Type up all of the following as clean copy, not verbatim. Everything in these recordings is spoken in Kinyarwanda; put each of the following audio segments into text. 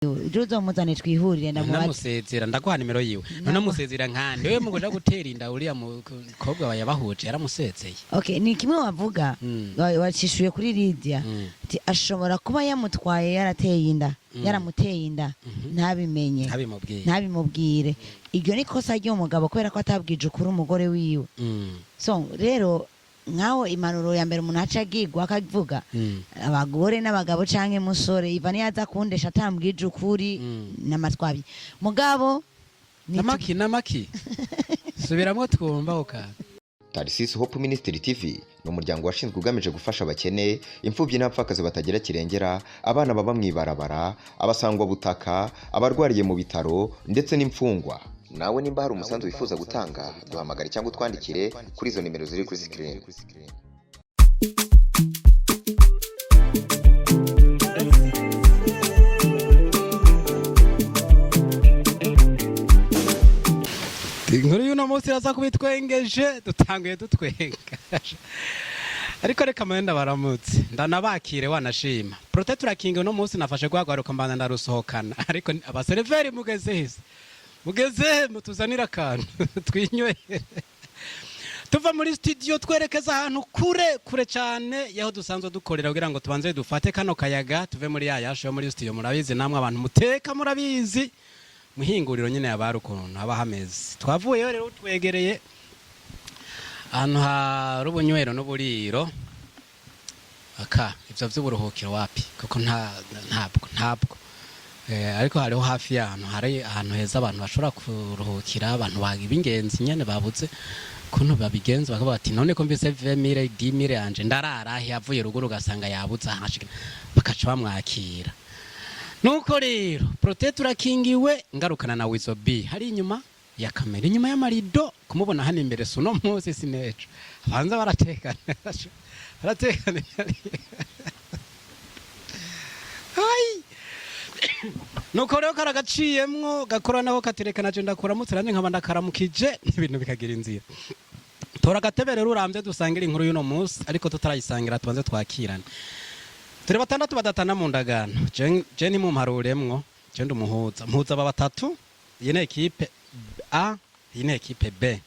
Ruzo muzane twihurire namusezera ndaguha nimero yiwe namusezera nkande wewe mugoja gutera inda uriya mukobwa wa yabahuje yaramusezeye. Okay, ni kimwe wavuga wacishuye kuri Lydia ati ashobora kuba yamutwaye yarateye inda yaramuteye inda ntabimenye ntabimubwire iryo ni kosa ry'umugabo kubera ko atabwije ukuri umugore wiwe. So rero nkaho impanuro ya mbere umuntu aca agigwa akavuga abagore n'abagabo canke musore iva niyaza kundesha atambwije ukuri n'amatwabi mugabo namaki subiramwo twumva uka. Tarsis Hope Ministry TV no muryango washinzwe ugamije gufasha abakene imfubyi n'abapfakazi batagira kirengera abana baba mwibarabara abasangwa butaka abarwariye mu bitaro ndetse n'imfungwa. Nawe nimba hari umusanzu wifuza gutanga duhamagare cyangwa twandikire kuri izo nimero ziri kuri screen. Inkuru y'uno munsi iraza kubitwengeje dutanguye dutwenga ariko reka mwenda baramutse ndanabakire wanashima Protector King uno munsi nafashe gwagaruka mbana ndarusohokana ariko abaserveri mugeze mutuzanira akantu twinywere tuva muri studio twerekeza ahantu kure cyane yaho dusanzwe dukorera kugira ngo tubanze dufate kano kayaga tuve muri yasho muri studio. Murabizi namwe abantu muteka murabizi muhinguriro nyine yabarukuntu aba hameze. Twavuye rero twegereye ahantu ha rubunywero n'uburiro aka ivyo vy'uburuhukiro wapi kuko ntabwo ariko hariho hafi y'ahantu hari ahantu heza abantu bashobora kuruhukira abantu bagibingenzi nyene babuze kuntu babigenza bakaba bati none ko mbise 20,000 10,000 anje ndarara yavuye ruguru gasanga yabuze ahashika bakaca bamwakira. Nuko rero Protector King iwe ngarukana na Wizo B hari inyuma ya kamera inyuma y'amarido kumubona hano imbere suno mose sinejo abanza baratekana nuko rero karagaciyemwo gakora naho katerekana je ndakuramutse ranje nkaba ndakaramukije ibintu bikagira inzira. Tora gatebe rero urambye dusangira inkuru y'uno munsi ariko tutarayisangira tubanze twakirana. Turi batandatu badatana mu ndagano je ni mu mparuremwo je ndumuhuza aba batatu yene equipe A yine equipe B.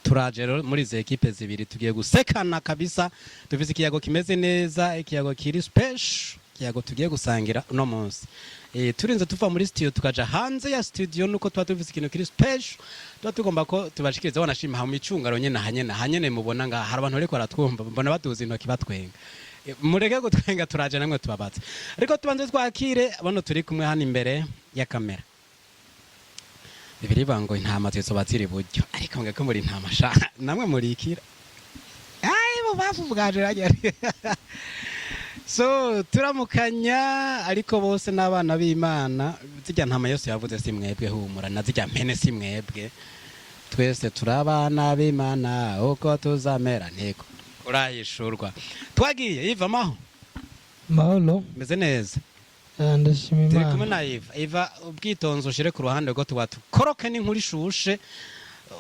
Turaje rero muri ze equipe zibiri tugiye gusekana kabisa tuvize ikiyago kimeze neza ikiyago kiri special ikiyago tugiye gusangira uno munsi. Turinze tuva muri studio tukaja hanze ya studio nuko twa tuvize ikintu kiri special twa tugomba ko tubashikiriza wanashima ha micungaro nyene hanyene mubona nga hari abantu ariko baratwumva mbona baduza intoki batwenga mureke gutwenga turaje namwe tubabatse ariko tubanze twakire bano turi kumwe hano imbere ya kamera. Bibiri bango intama zizo baziri buryo ariko mwe ko muri intama sha namwe murikira bo bavugaje rajya so turamukanya ariko bose n'abana b'Imana zijya ntama yose yavuze si mwebwe humura na zijya mpene si mwebwe twese turabana b'Imana uko tuzamera nteko urayishurwa twagiye Iva mahoro meze neza ndashima Imana turi kumwe na Iva ubwitonzi ushire ku ruhande rwo tubatu koroke n'inkuru ishushe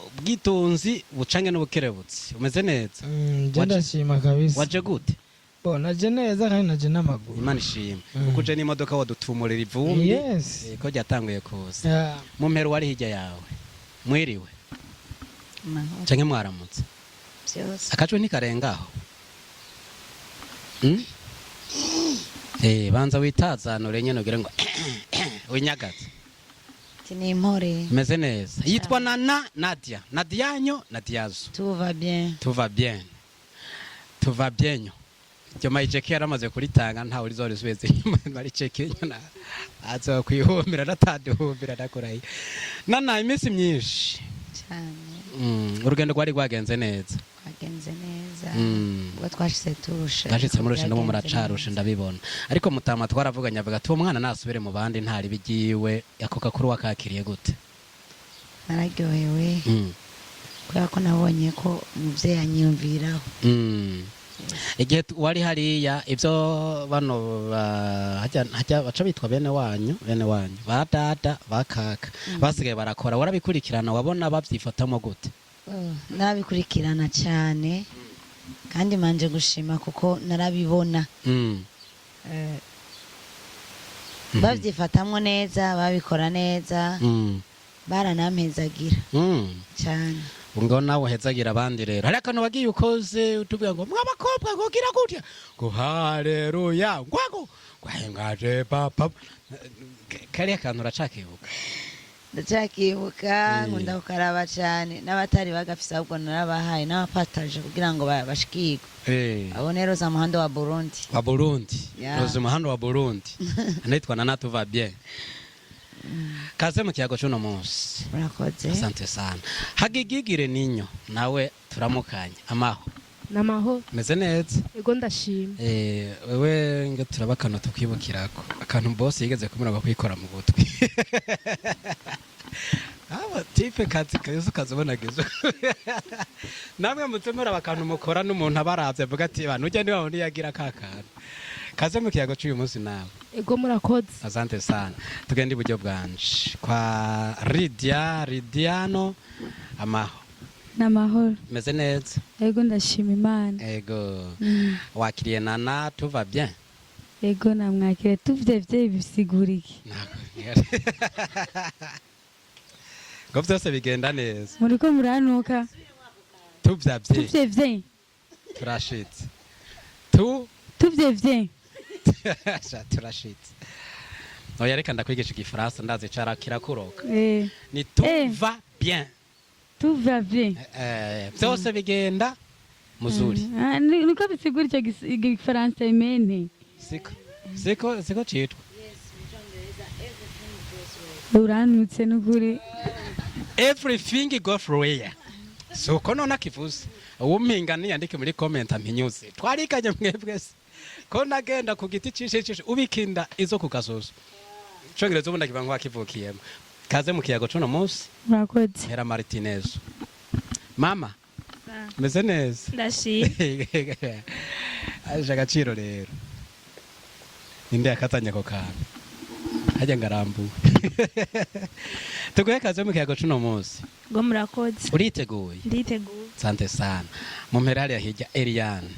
ubwitonzi bucange n'ubukerebutsi umeze neza ndashima kabisa waje gute naje neza kandi naje n'amaguru Imana ishima kuko je n'imodoka wadutumurira ivumbi ko ryatanguye kuza mu mpero wari hirya yawe mwiriwe canke mwaramutse akajwe ntikarengaho banza witazanure nyene ugira ngo winyagaze ni impore meze neza yitwa Nadia Nadianyo Nadiazo tuva bien cyo mayijeke yaramaze kuritanga nta uri zore sweze mari cheke nyana azo kwihomera nataduhomera nakurayi nana imisi myinshi cyane urugendo rwari rwagenze neza ubwo twashitse murushe no muracarushe ndabibona ariko mutama twaravuganye avuga ati umwana nasubire mu bandi ntari bigiwe yakoka kuri wakakiriye gute. Nararyohewe kubera ko nabonye ko umuvyeyi anyumviraho igihe wari hariya ivyo bano hajya baca bitwa bene wanyu ba data bakaka basigaye barakora warabikurikirana wabona bavyifatamo gute? Narabikurikirana cyane kandi manje gushima kuko narabibona bavyifatamwo neza babikora neza baranampezagira cyane ngo nawe hezagira abandi rero hari akantu wagiye ukoze utubwira ngo mw'abakobwa ngo gira gutya ngo haleluya ngwago ngwahengaje papa kari akantu uracakibuka ndacakibuka nkunda kukaraba cyane n'abatari bagafise ahubwo narabahaye n'abapataje kugira ngo bashikirwe abo rero za muhanda wa Burundi roza muhanda wa Burundi anitwa na Natuva bien kaze mu kiyago cy'uno munsi murakoze asante sana hagigigire ninyo nawe turamukanye amaho namaho meze neza ego ndashima wewe ngo turabakano tukwibukirako akantu boss yigeze kumuraba kwikora mu gutwi aba tipe kazibona gezo namwe mutemura abakantu mukora n'umuntu abaravye avuga ati bantu ujya ni wawe yagira kakana kaze mu kiyago cy'uyu munsi nawe ego murakoze asante sana tugende iburyo bwanje kwa Ridiano amaho namahoro meze neza ego ndashima Imana ego wakiriye nana tuva bien ego namwakire tuvyevye bisiguriki ngo byose bigenda neza muriko muranuka tuvyevye turashitse tuvyevye turashitse oya reka ndakwigisha igifaransa ndazi cara kirakuroka ni tuva bien tuva bien byose bigenda muzuri niko bisigura icyo igifaransa imene siko citwa uranutse n'ukuri everything go through here so kono nakivuze uwumpinga niyandike muri comment ampinyuze twarikanye mwebwe ko nagenda ku giti cishe ubikinda izo kugasozo cyongereza ubundi kibango akivukiyemo kaze mu kiyago cuno munsi murakoze Hera Martinez mama meze neza ndashima aje agaciro rero ninde yakatanya ko kantu hajya ngarambu tugoye kaze mu kiyago cuno munsi ngo murakoze uriteguye nditeguye sante sana mu mperari yahijya Eliane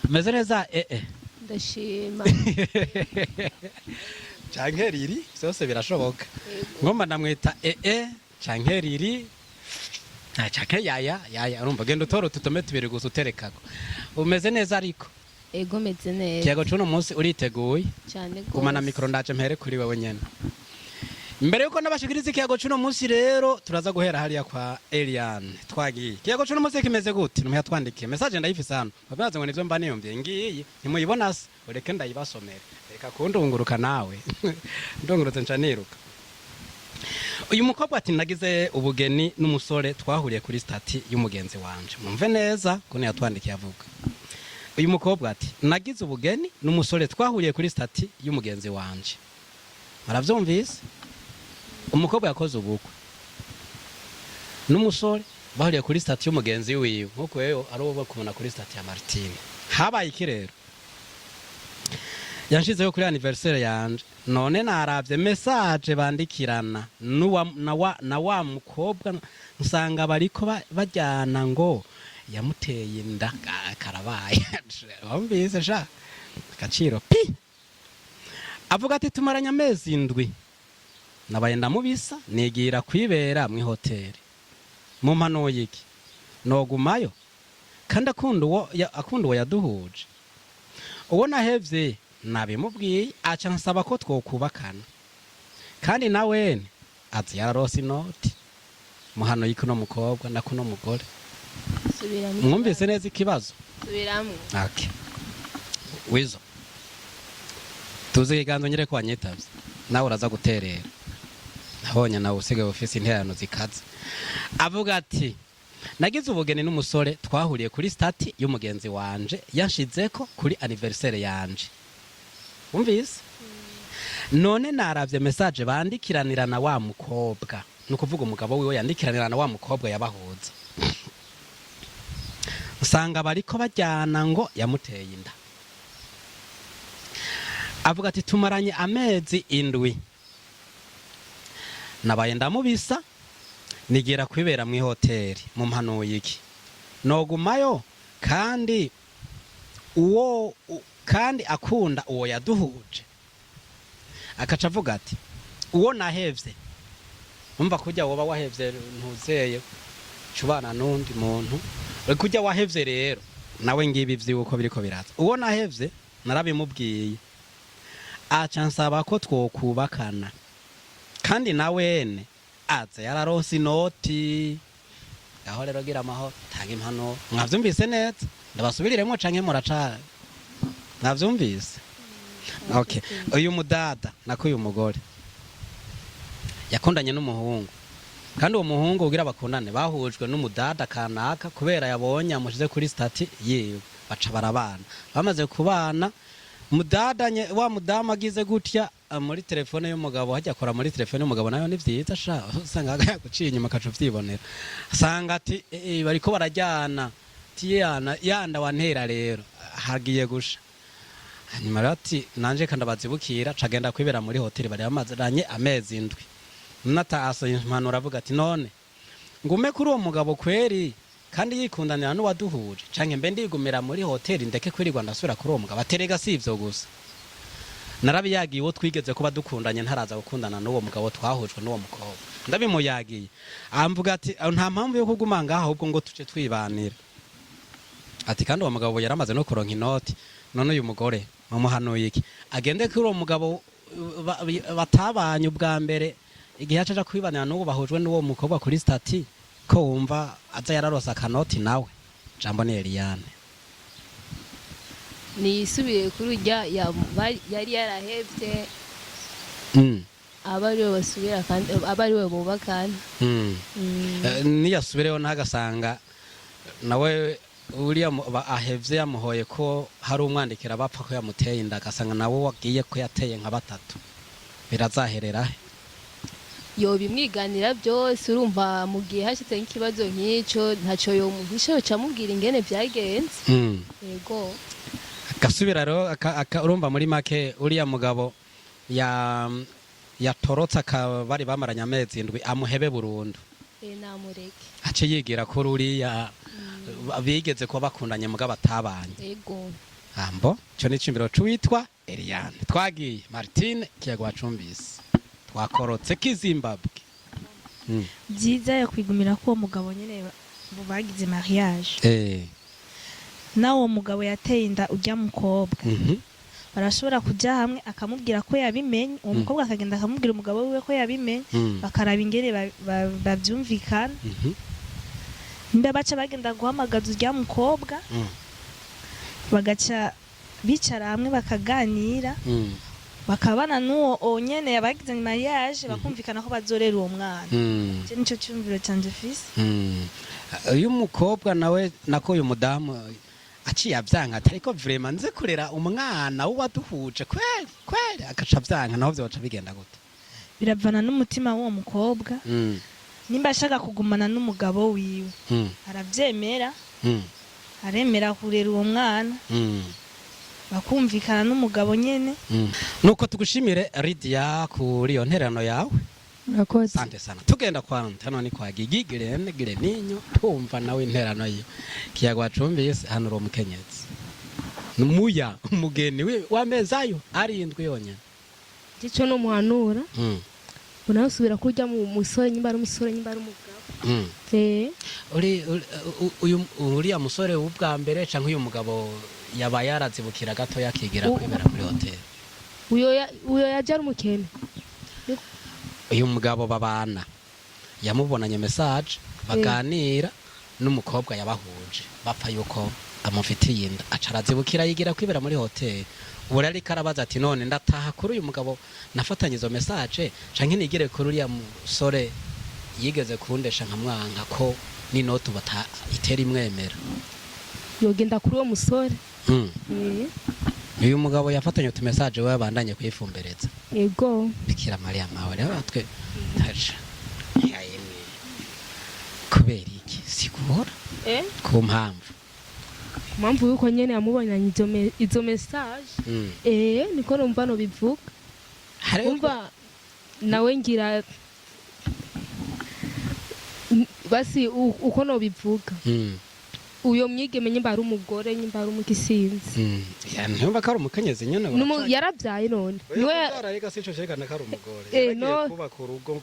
meze neza ndashima Chankeriri byose birashoboka ngomba namwita Chankeriri chake yaya urumva genda utoro tutome tubiri gusa uterekako umeze neza ariko ego meze neza kiyago cuno munsi uriteguye cyane gose kumana mikro ndaje mpere kuri wewe nyene mbere yuko nabashikiriza ikiyago cuno munsi rero turaza guhera hariya kwa Eliane twagiye kiyago cuno munsi kimeze gute numya twandikiye message ndayifise hano babaze ngo nivyo mba niyumviye ngiyi ntimuyibona se ureke ndayibasomera reka kundunguruka nawe ndungurutse ncaniruka uyu mukobwa ati nagize ubugeni n'umusore twahuriye kuri stati y'umugenzi wanje mumve neza ko yatwandikiye avuga uyu mukobwa ati nagize ubugeni n'umusore twahuriye kuri stati y'umugenzi wanje maravyumvise umukobwa yakoze ubukwe n'umusore bahuriye kuri stati y'umugenzi wiwe nkuko yeyo ari uwo kubona kuri stati ya Martine habaye ikirero yanshizeho kuri anniversaire yanje none naravye message bandikirana na wa mukobwa nsanga bariko bajyana ngo yamuteye inda karabaye wumvise sha kaciro pi avuga ati tumaranya amezi 7 nabaye ndamubisa nigira kwibera mu hoteli mu mpano yiki nogumayo kandi akunda uwo yaduhuje uwo nahevye nabimubwiye aca nsaba ko twokubakana kandi nawe ati yarose inoti muhano yikuno mukobwa na kuno mugore mwumvise neza ikibazo subiramo okay wizo tuzi iganzo nyire kwa nyitavye nawe uraza guterera nabonye nawe usigaye ofisi interano zikaze avuga ati nagize ubugeni n'umusore twahuriye kuri stati y'umugenzi wanje yanshizeko kuri anniversaire yanje umvise none naravye message bandikiranira na wa mukobwa nukuvuga umugabo wiwe yandikiranira na wa mukobwa yabahuza usanga bariko bajyana ngo yamuteye inda avuga ati tumaranye amezi 7 nabaye ndamubisa nigira kwibera mu hoteli mu mpano yiki nogumayo kandi kandi akunda uwo yaduhuje akaca avuga ati uwo nahevye umva kujya woba wahevye ntuzeye cubana n'undi muntu kujya wahevye rero nawe ngibi vyuko biriko biraza uwo nahevye narabimubwiye aca nsaba ko twokubakana kandi nawene aza yararonse inoti aho rero gira amahoro tanga impano mwavyumvise neza ndabasubiriremo canke muraca mwavyumvise okay uyu mudada nako uyu mugore yakundanye n'umuhungu kandi uwo muhungu ugira bakundane bahujwe n'umudada kanaka kubera yabonye amushize kuri stati yewe baca barabana bamaze kubana mudadanye wa mudama agize gutya muri telefone y'umugabo hajya akora muri telefone y'umugabo nayo ni vyiza sha usanga yaguciye inyuma kacu vyibonera asanga ati bariko barajyana tiyana yanda wantera rero hagiye gusha hanyuma rero ati nanje kandi abazibukira cagenda kwibera muri hoteli bari amaziranye amezi indwi nata aso impanura avuga ati none ngume kuri uwo mugabo kweri kandi yikundanira n'uwaduhuje canke mbe ndigumira muri hoteli ndeke kwirirwa ndasubira kuri uwo mugabo aterega si ivyo gusa narabiyagiye uwo twigeze kuba dukundanye ntaraza gukundana n'uwo mugabo twahujwe n'uwo mukobwa ndabimuyagiye amvuga ati nta mpamvu yo kuguma ngaho ahubwo ngo tuce twibanira ati kandi uwo mugabo yaramaze no kuronka inoti none uyu mugore mumuhanuye iki agende kuri uwo mugabo batabanye ubwa mbere igihe acaja kwibanira n'uwo bahujwe n'uwo mukobwa kuri stati ko wumva aza yararosa akanoti nawe jambo ni Eliane nisubiye kuri urya yari yarahevye abariwe basubira kandi abariwe bubakana niyasubireho ntagasanga nawe uriya ahevye yamuhoye ko hari umwandikira bapfa ko yamuteye inda agasanga nawe wagiye ko yateye nka batatu birazaherera yobimwiganira byose urumva mu gihe hashitse nk'ikibazo nk'icyo ntaco yomuhisha camubwira ingene vyagenze yego gasubira rero urumva muri make uriya mugabo yatorotse bari bamaranye amezi indwi amuhebe burundu namureke ace yigira ko uriya bigeze kuba bakundanye mugabo atabanye yego ambo cyo ni cimbiro cuwitwa Eliane twagiye Martine kiyago wacumbise twakorotse kizimbabwe byiza yakwigumira ko uwo mugabo nyene bagize mariage nawo uwo mugabo yateye inda ujya mukobwa barashobora kujya hamwe akamubwira ko yabimenye uwo mukobwa akagenda akamubwira umugabo wiwe ko yabimenye bakaraba ingere bavyumvikana mbe baca bagenda guhamagaza ujya mukobwa bagaca bicara hamwe bakaganira bakabana n'uwo nyene yabagize mariage bakumvikana ko bazorera uwo mwana je nico cyumviro cyanje fisi uyu mukobwa nawe nako uyu mudamu aciye avyanka ariko vraiment nze kurera umwana waduhuje kweli akaca avyanka naho byoca bigenda gute biravana n'umutima w'uwo mukobwa nimba ashaka kugumana n'umugabo wiwe aravyemera aremera kurera uwo mwana bakumvikana n'umugabo nyene nuko tugushimire Lydia kuri iyo nterano yawe murakoze sante sana tugenda kwa ntano ni kwa gigigire ninyo tumva nawe interano yo kiyago wacumbise hano ro mukenyezi numuya umugeni we wamezayo arindwi yonyene gico no muhanura unasubira kurya mu musore nyimba ari umusore nyimba ari umugabo uri musore w'ubwa mbere canke uyu mugabo yaba yarazibukira gato yakigira kwibera muri hoteli uyo yajya umukene uyu mugabo babana yamubonanye message baganira n'umukobwa yabahuje bapfa yuko amufitiye inda acarazibukira yigira kwibera muri hoteli ubu rero karabaza ati none ndataha kuri uyu mugabo nafatanye izo message canke nigire kuri uriya musore yigeze kundesha nkamwanka ko n'inotu bata itera imwemera yogenda kuri uwo musore uyu mugabo yafatanye utu message we bandanye kwifumbereza yego Bikira Maria mawe rero batwe taje yayemwe kubera iki sigura ku mpamvu yuko nyene yamubonanye izo message niko numva no bivuga umva nawe ngira basi uko no bivuga uyo mwigeme nyimba ari umugore nyimba ari umugisinzi ntumva ko ari umukenyezi nyene yarabyaye none niwe ararega sico cekana ko ari umugore yagiye kubaka urugo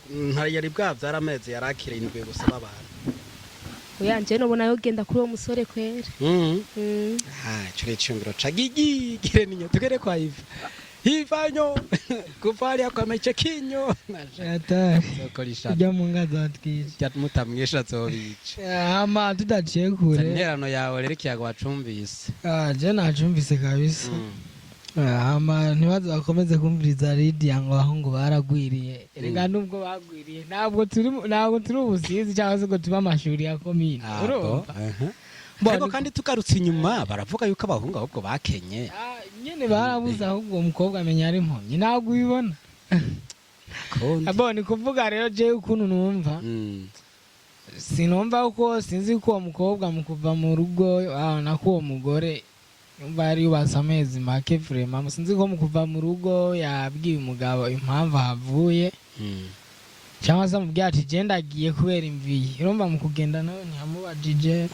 yari bwavyara amezi yarakire indwi gusaba abantu uyanje nobona yo genda kuri uwo musore kwera cure cyumviro cagigi gire ninyo tugere kwa Ivanyo kufali akameche kinyo ujya mu nga zatwije mutamwisha zobica ama tudaciye kure interano yawe rero kiyago wacumbise je nacumbise kabisa ama ntibaze bakomeze kumviriza Lydia ngo abahungu baragwiriye erega nubwo bagwiriye ntabwo turi ubusizi cyangwa se ngo tuba amashuri ya komine urumva ariko kandi tugarutse inyuma baravuga yuko abahungu ahubwo bakenye nyene barabuza ahubwo umukobwa amenya ari impomyi ntabwo ubibona abone kuvuga rero je ukuntu numva sinumva uko sinzi ko uwo mukobwa mu kuva mu rugo nako uwo mugore numva yari yubatse amezi make vraiment sinzi ko mu kuva mu rugo yabwiye umugabo impamvu havuye cyangwa se mubwira ati je ndagiye kubera imviye urumva mu kugenda nawe ntihamubajije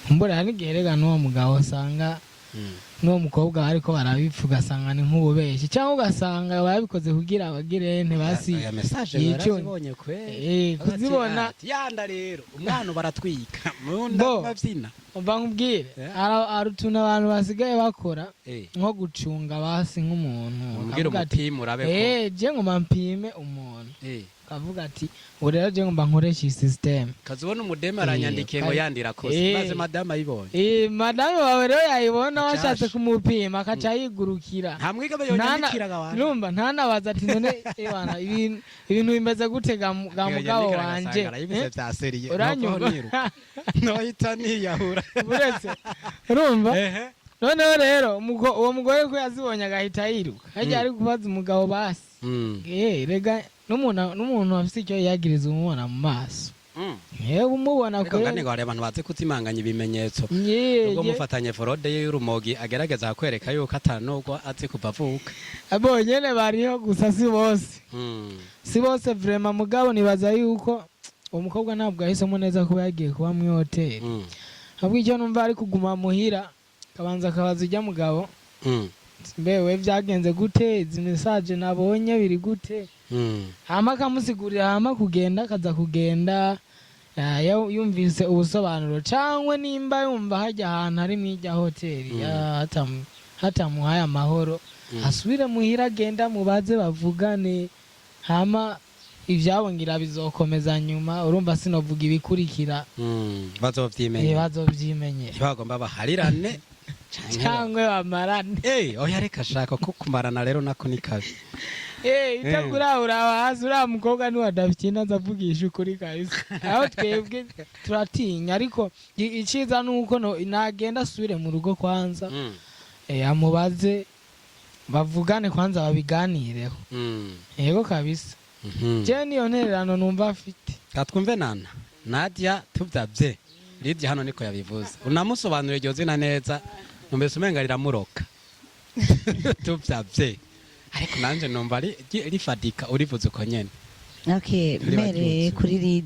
mbora hari gerega n'uwo mugabo usanga n'uwo mukobwa ariko barabivuga asanga ni nk'ububeshi cyangwa ugasanga babikoze kugira abagire ntibasi ya message barazibonye kwe kuzibona yanda rero umwana baratwika munda bavyina umva nkubwire arutuna abantu basigaye bakora nko gucunga basi nk'umuntu umbwira umupime urabe ko je ngo mampime umuntu kavuga ati urero je ngomba nkoresha iyi system kazibona umudeme aranyandikiye ngo yandira kose maze madama ayibonye madame wawe rero yayibona washatse kumupima akaca yigurukira nta mwigabe yonyandikiraga abantu urumva ntanabaza ati none ebana ibintu bimeze gute ga mugabo wanje uranyumva nohita niyahura uretse urumva noneho rero uwo mugore ko yazibonye agahita yiruka hajya ari kubaza umugabo basi rega n'umuntu afite icyo yagiriza umubona mu maso yewe umubona ko ngane ngo abantu baze kutimanganya ibimenyetso ubwo mufatanye forode y'urumogi agerageza kwereka yuko atanubwo azi kuva avuka abonyene bariho gusa si bose vraiment mugabo nibaza yuko uwo mukobwa ntabwo yahisemo neza kuba yagiye kuba mu hoteli ahubwo icyo numva ari kuguma muhira kabanza akabaza ujya mugabo mbewe byagenze gute izi message nabonye biri gute hama kamusigurira hama kugenda kaza kugenda yumvise ubusobanuro cyangwa nimba yumva hajya ahantu hari mw'ijya hoteli hatamuhaye amahoro asubire muhira agenda mubaze bavugane hama ivyabongira bizokomeza nyuma urumva sinovuga ibikurikira bazovyimenye bagomba baharirane cyangwa bamarane oya reka shaka ko kumarana rero nako ni kabi itakura urabahazi uriya mukobwa niwadafite azavugisha ukuri kabisa aho twebwe turatinya ariko iciza nuko nagenda asubire mu rugo kwanza amubaze bavugane kwanza babiganireho yego kabisa je niyo ntererano numva afite katwumve Nadia tuvyavye Lydia hano niko yabivuze unamusobanurira iryo zina neza numbese umenga riramuroka tuvyavye ariko nanje numva rifadika urivuze uko nyene mere kuri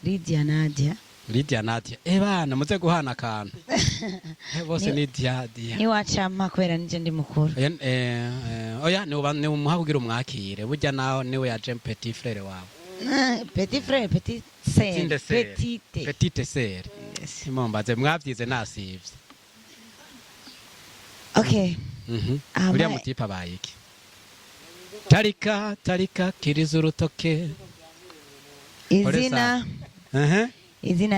Lydia Nadia bana muze guhana akantu bose ni Dia niwacampa kubera nije ndi mukuru oya ni umuha kugira umwakire burya naho niwe ya petit frère wawe petit frère petite sœur simombaze mwavyize nasivye uriya mutipa abayiki tarika kiriza urutoke izina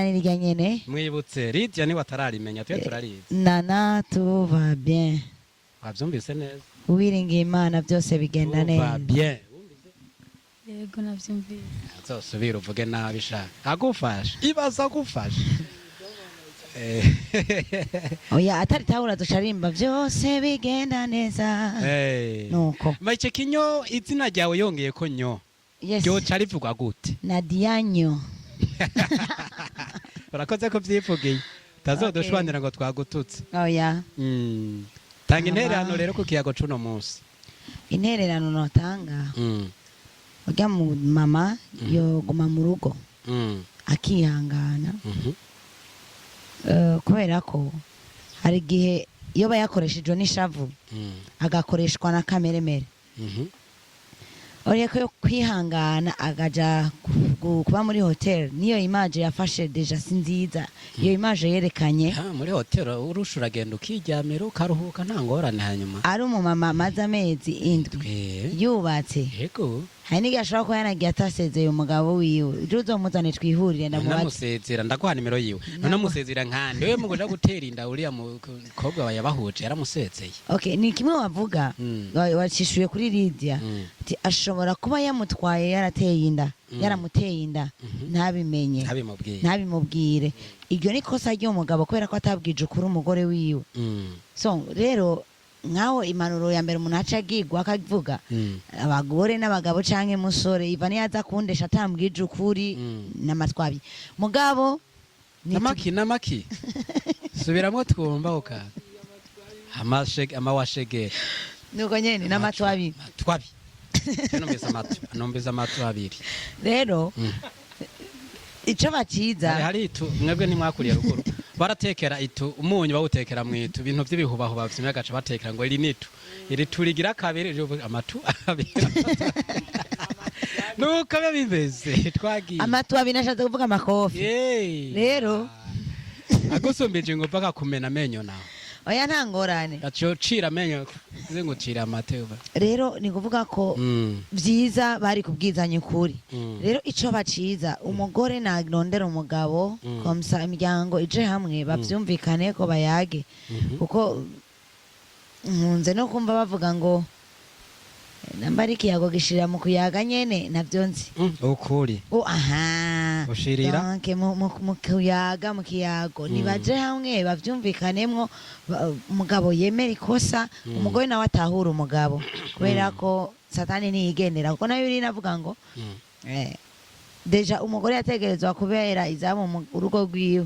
ni rya nyene mwibutse Lydia niwe atararimenya twe turarizi nana tuva bien wavyumvise neza uwiringiye Imana byose bigenda neza bien yego navyumvise azosubira uvuge nabi sha agufasha ibaza agufasha oya atari tawura dusharimba byose bigenda neza nuko mayice kinyo izina ryawe yongeye ko nyo ryo carivugwa gute Nadia nyo urakoze ko vyivugiye tazodushwanira ngo twagututse oya tanga intererano rero ku kiyago cuno munsi intererano notanga ujya mu mama yo guma mu rugo akihangana kubera ko hari igihe iyo bayakoresheje n'ishavu agakoreshwa na kameremere ureko yo kwihangana agaja kuba muri hotel niyo image yafashe deja si nziza iyo image yerekanye muri hotel urusha uragenda ukiryamira ukaruhuka nta ngorane hanyuma ari umumama maze amezi indwi yubatse yego hari n'igihe ashobora kuba yanagiye atasezeye umugabo wiwe uje uzomuzane twihurire ndamusezera ndaguha nimero yiwe none amusezera nkande wewe mugoja gutera inda uriya mukobwa bayabahuje yaramusezeye okay ni kimwe wavuga wacishuye kuri Lydia ati ashobora kuba yamutwaye yarateye inda yaramuteye inda ntabimubwire iryo ni kosa ry'umugabo kubera ko atabwije ukuri umugore wiwe so rero nkaho impanuro ya mbere umuntu aca agigwa akavuga abagore n'abagabo canke musore iva niyaza kundesha atambwije ukuri n'amatwabi mugabo namaki subiramo twumva uka amawashege nuko nyene n'amatwabi numvise amatu abiri rero ico baciza hari itu mwebwe ntimwakuriye ruguru baratekera itu umunyu bawutekera mwitu ibintu by'ibihubahuba byimwe gaca batekera ngo iri turigira kabiri amatu abiri nuko bimeze twagiye amatu abiri nashatse kuvuga amakofi rero agusumbeje ngo paka kumena amenyo nawe oya nta ngorane aco cira amenyo zingucira amateba rero ni kuvuga ko vyiza bari kubwizanya ukuri rero ico baciza umugore nagondera umugabo komsa imiryango ije hamwe bavyumvikane ko bayage kuko nkunze no kumva bavuga ngo nambari kiyago gishira mu kuyaga nyene navyo nzi ukuri aha ushirira donc mu kuyaga mu kiyago nibaje hamwe bavyumvikanemwo umugabo yemera ikosa umugore nawe atahura umugabo kubera ko satani niyigendera kuko nayo iri navuga ngo deja umugore yategerezwa kubera izamu mu rugo rwiwe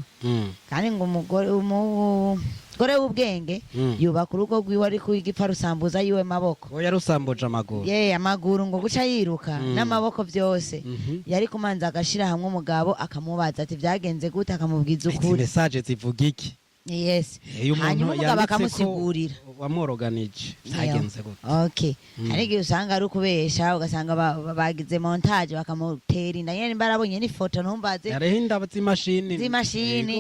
kandi ngo umugore gore w'ubwenge yubaka urugo rwiwe ariko igipfa rusambuza yiwe maboko oya rusambuje amaguru amaguru ngo guca yiruka n'amaboko byose yari kumanza agashira hamwe umugabo akamubaza ati byagenze gute akamubwiza ukuri message zivuga iki yes hanyuma umugabo akamusigurira wamworoganije byagenze gute okay hari igihe usanga ari ukubesha ugasanga bagize montage bakamutera inda nyene barabonye n'ifoto ntumbaze yarehinda z'imashini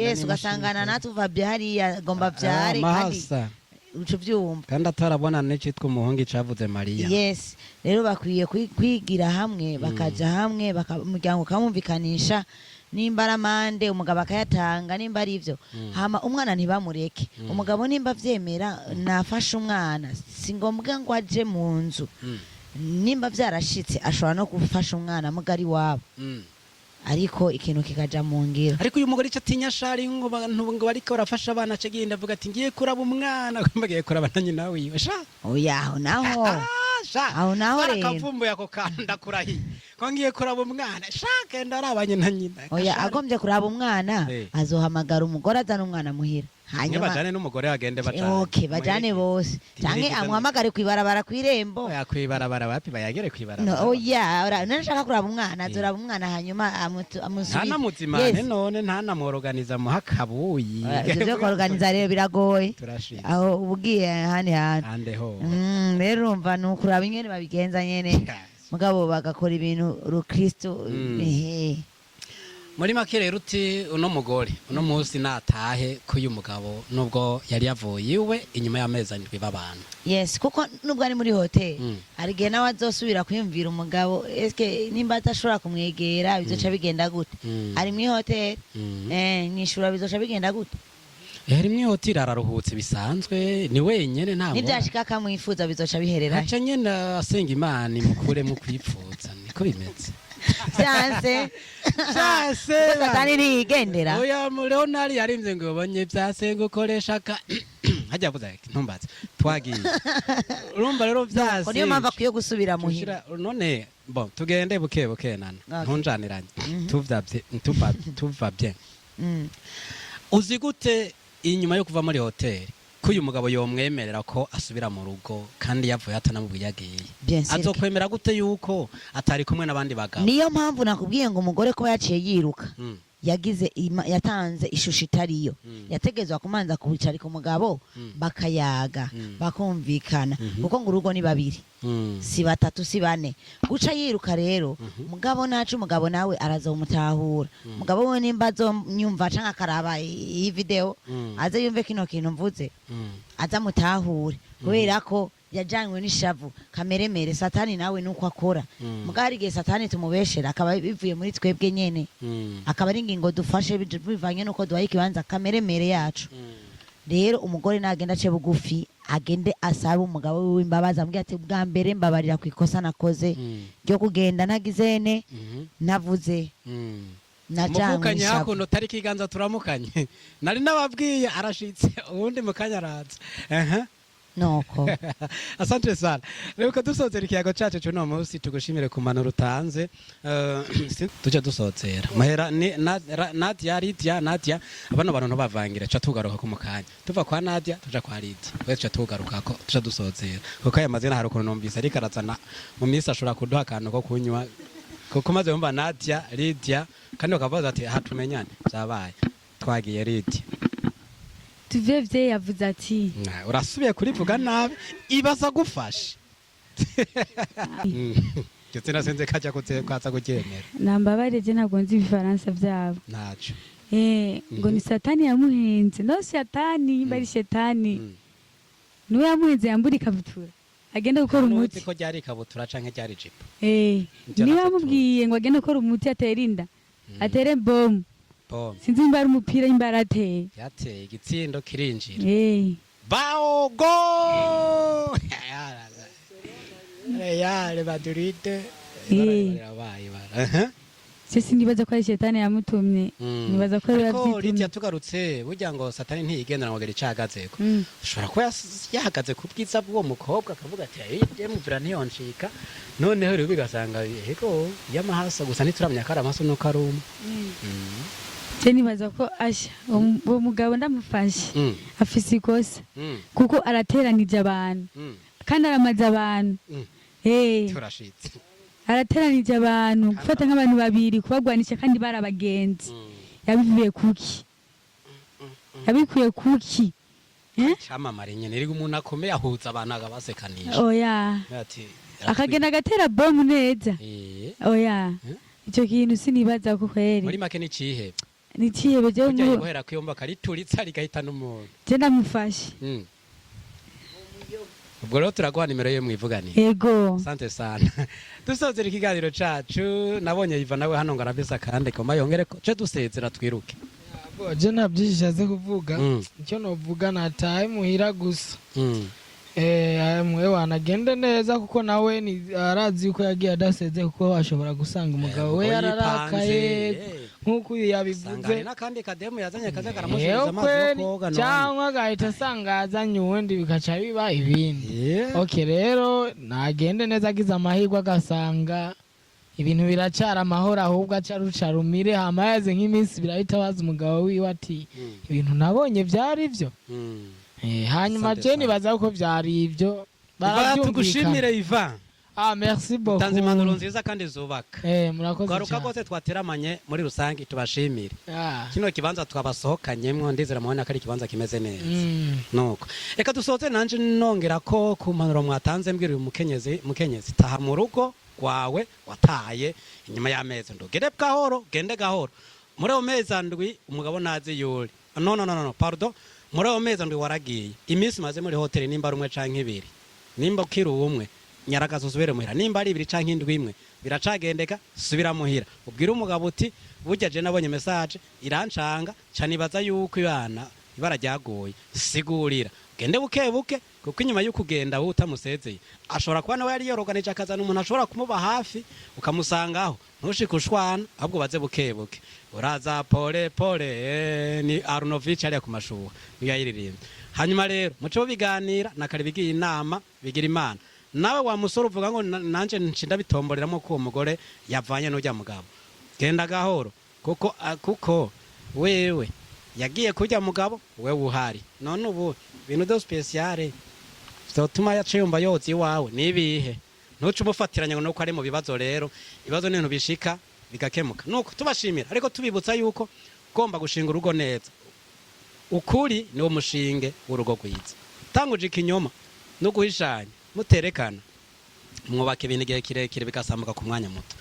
yes ugasangana natuva byariya gomba byare kandi uco byumva kandi atarabona n'icitwa umuhungu cavuze Maria yes rero bakwiye kwigira hamwe bakaja hamwe umuryango kamumvikanisha nimba aramande umugabo akayatanga nimba ari ivyo hama umwana ntibamureke umugabo nimba vyemera nafashe umwana si ngombwa ngo aje mu nzu nimba vyarashitse ashobora no gufasha umwana mugari wabo ariko ikintu kikaja mu ngiro ariko uyu mugore icatinya shari ngo bantu ngo bariko barafasha abana cegenda avuga ati ngiye kuraba umwana kumbagiye kuraba na nyina wiwe sha oya naho aho naho rero akavumbuye ako kanda kurahi ko ngiye kuraba umwana shaka ndarabanye na nyina oya agombye kuraba umwana azohamagara umugore azana umwana muhira hanyuma bajane n'umugore bagende bacane okay bajane bose canke amuhamagare kwibarabara kwirembo oya kwibarabara wapi bayagere kwibarabara no oya nashaka kuraba umwana azoraba umwana hanyuma amusubiza nta muzimane none nta namworoganiza mu hakabuyi ivyo korganiza rero biragoye aho ubugiye hande ho rero urumva nukuraba ingene babigenza nyene mugabo bagakora ibintu rukristo muri make rero uti uno mugore uno munsi natahe ko uyu mugabo nubwo yari yavuye iwe inyuma y'amezi 7 b'abantu yes kuko nubwo ari muri hotel hari igihe nawe azosubira kwiyumvira umugabo eske nimba atashobora kumwegera bizoca bigenda gute ari muri hotel nishura bizoca bigenda gute yari muri hotel araruhutse bisanzwe ni wenyene ntabwo nibyashika kamwifuza bizoca biherera aca nyene asenga Imana imukure mu kwipfuza niko bimeze Chance satani nigendera oya Leonard yarimze ngo bonye byasenga ukoresha ka hajya avuze ntumbaze twagiye urumva rero byase niyo mpamvu akwiye gusubira muhira none bon tugende buke nana ntunjaniranye tuva bien uzi gute inyuma yo kuva muri hotel ko uyu mugabo yomwemerera ko asubira mu rugo kandi yavuye atanamubwiye yagiye azokwemera gute yuko atari kumwe n'abandi bagabo niyo mpamvu nakubwiye ngo umugore ko yaciye yiruka yatanze ishusho itariyo yategezwa kumanza kubicarika umugabo bakayaga bakumvikana kuko ngo urugo ni babiri si batatu si bane guca yiruka rero mugabo nacu umugabo nawe arazomutahura mugabo we nimba azonyumva canke akaraba iyi video aze yumve kino kintu mvuze aza mutahure kubera ko yajanywe n'ishavu kameremere satani nawe nuko akora mugari gihe satani tumubeshera akaba bivuye muri twebwe nyene akaba ari ngingo dufashe bivanye nuko duhaye ikibanza kameremere yacu rero umugore nagenda ace bugufi agende asaba umugabo wiwe imbabazi ambwira ati bwa mbere mbabarira ku ikosa nakoze ryo kugenda nagizene navuze mukukanye hakuno tari kiganza turamukanye nari nababwiye arashitse ubundi mukanya araza noko asante sana rero ko dusozera ikiyago cacu cyo no munsi tugushimire ku manuro utanze tuje dusozera mahera Nadia abana bantu bavangira cha tugaruka ku mukanya tuva kwa Nadia tuja kwa Lidia wese cha tugaruka ko tuja dusozera kuko aya mazina hari ukuntu numvise ariko arazana mu minsi ashobora kuduha akantu ko kunywa kuko maze yumva Nadia Lidia kandi bakavuga ati hatumenyane byabaye twagiye Lidia tuvevye yavuze ati urasubiye kurivuga nabi ibaza gufasha Gitse nasenze kaja kwaza kugemera nambabareje ntabwo nzi ibifaransa byabo naco ngo ni satani yamuhenze no satani bari shetani niwe yamuhenze yambura ikabutura agenda gukora umuti ko ryari ikabutura canke ryari jipo niwe yamubwiye ngo agenda gukora umuti atera inda atere bombe sinzi imbara umupira imbara ateye yateye igitsindo kirinjira baogo Real Madrid sisi nibaza ko ari shetani yamutumye nibaza ko ari yavyitumye Lidia tugarutse burya ngo satani ntiyigendera ngo gari cagazeko ushobora kuba yahagaze ku bwiza bw'uwo mukobwa akavuga ati ye muvira ntiyonshika noneho rero bigasanga yego yamahasa gusa ntituramenya ko ari amaso nuko ari umwe je nibaza ko asha uwo mugabo ndamufashe afise ikosa kuko arateranije abantu kandi aramaze abantu turashitse arateranije abantu gufata nk'abantu babiri kubagwanisha kandi barabagenzi yabivuye kuki yabikuye kuki cyamamare nyene iri umuntu akomeye ahuza abantu agabasekanisha oya akagenda agatera bombe neza oya icyo kintu sinibaza ko kweri muri make ni cihebe Nichihebe je mu guhera kwiyomba karituritsa rigahita n'umuntu je ndamufashe ubwo rero turaguha nimero ye mwivugani yego asante sana dusozera ikiganiro cacu nabonye Iva nawe hano ngo arabisa kandi koma yongere ko je dusezera twiruke je nabyishaze kuvuga icyo novuga nataye muhira gusa mwe wanagende neza kuko nawe ni arazi uko yagiye adaseze kuko ashobora gusanga umugabo we yararakaye nkuko yabivuze nakandi kademu yazanye kaza karamushiriza amazi yo koga cyangwa agahita asanga yazanye uwundi bikaca biba ibindi okay rero nagende neza agize amahirwe agasanga ibintu biracara amahoro ahubwo acaruca rumire hamaze nk'iminsi birahita baza umugabo wiwe ati ibintu nabonye byari byo hanyuma je nibaza ko byari ibyo tugushimire Iva merci beaucoup tanze impanuro nziza kandi zubaka murakoze garuka gose twateramanye muri rusange tubashimire kino kibanza twabasohokanyemwo ndizera mubona ko ari kibanza kimeze neza nuko reka dusoze nanje nongera ko ku mpanuro mwatanze mbwira uyu mukenyezi taha mu rugo kwawe wataye inyuma y'amezi ndugere gahoro gende gahoro muri ayo mezi andwi umugabo nazi yuri no pardon muri ayo mezi andwi waragiye iminsi maze muri hoteli nimba ari umwe canke ibiri nimba ukiri umwe nyaragazo usubire muhira nimba ari ibiri canke indwi imwe biracagendeka subira muhira ubwira umugabo uti burya je nabonye message irancanga canibaza yuko ibara ryagoye sigurira gende buke kuko inyuma yo kugenda utamusezeye ashobora kuba nawe yari yoroganije akazana umuntu ashobora kumuba hafi ukamusangaho ntushike ushwana ahubwo baze buke uraza pole ni Arnovich ari ku mashuha yayiririmba hanyuma rero muco biganira nakari bigiye inama bigira imana nawe wa musoro uvuga ngo nanje nshinda bitomboreramo ko umugore yavanye n'ujya mugabo genda gahoro kuko wewe yagiye kujya mugabo we uhari none ubu bintu do speciale zotuma yaciyumba yozi wawe nibihe ntuce umufatiranye ngo nuko ari mu bibazo rero ibibazo n'ibintu bishika bigakemuka nuko tubashimira ariko tubibutsa yuko ugomba gushinga urugo neza ukuri niwo mushinge w'urugo rwiza tanguje ikinyoma no guhishanya muterekana mwubaka ibintu igihe kirekire bigasambuka ku mwanya muto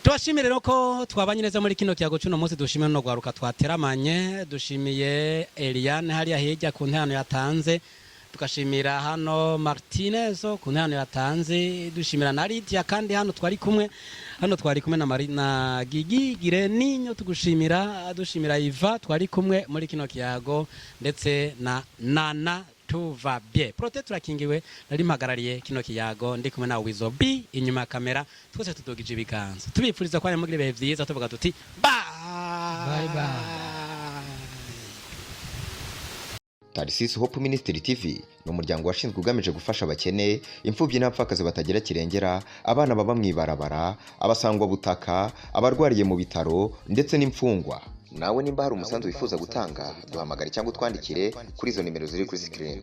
tubashimire rero ko twabanye neza muri kino kiyago cy'uno munsi dushimire no gwaruka twateramanye dushimiye Eliane hariya hirya ku ntano yatanze tukashimira hano Martinez ku ntano yatanze dushimira na Lydia kandi hano twari kumwe na Marina Gigi Gireninyo tugushimira dushimira Iva twari kumwe muri kino kiyago ndetse na Nana tuva bien Protet turakingiwe nari mpagarariye kino kiyago ndi kumwe na Wizo B inyuma ya kamera twese tudogije ibiganza tubipfuriza kwa nyamugire bihe vyiza tuvuga tuti bye Tarsis Hope Ministry TV ni umuryango washinzwe ugamije gufasha abakene imfubyi n'abapfakazi batagira kirengera abana baba mwibarabara abasangwa butaka abarwariye mu bitaro ndetse n'imfungwa nawe nimba hari umusanzu wifuza gutanga duhamagare cyangwa twandikire kuri izo nimero ziri kuri screen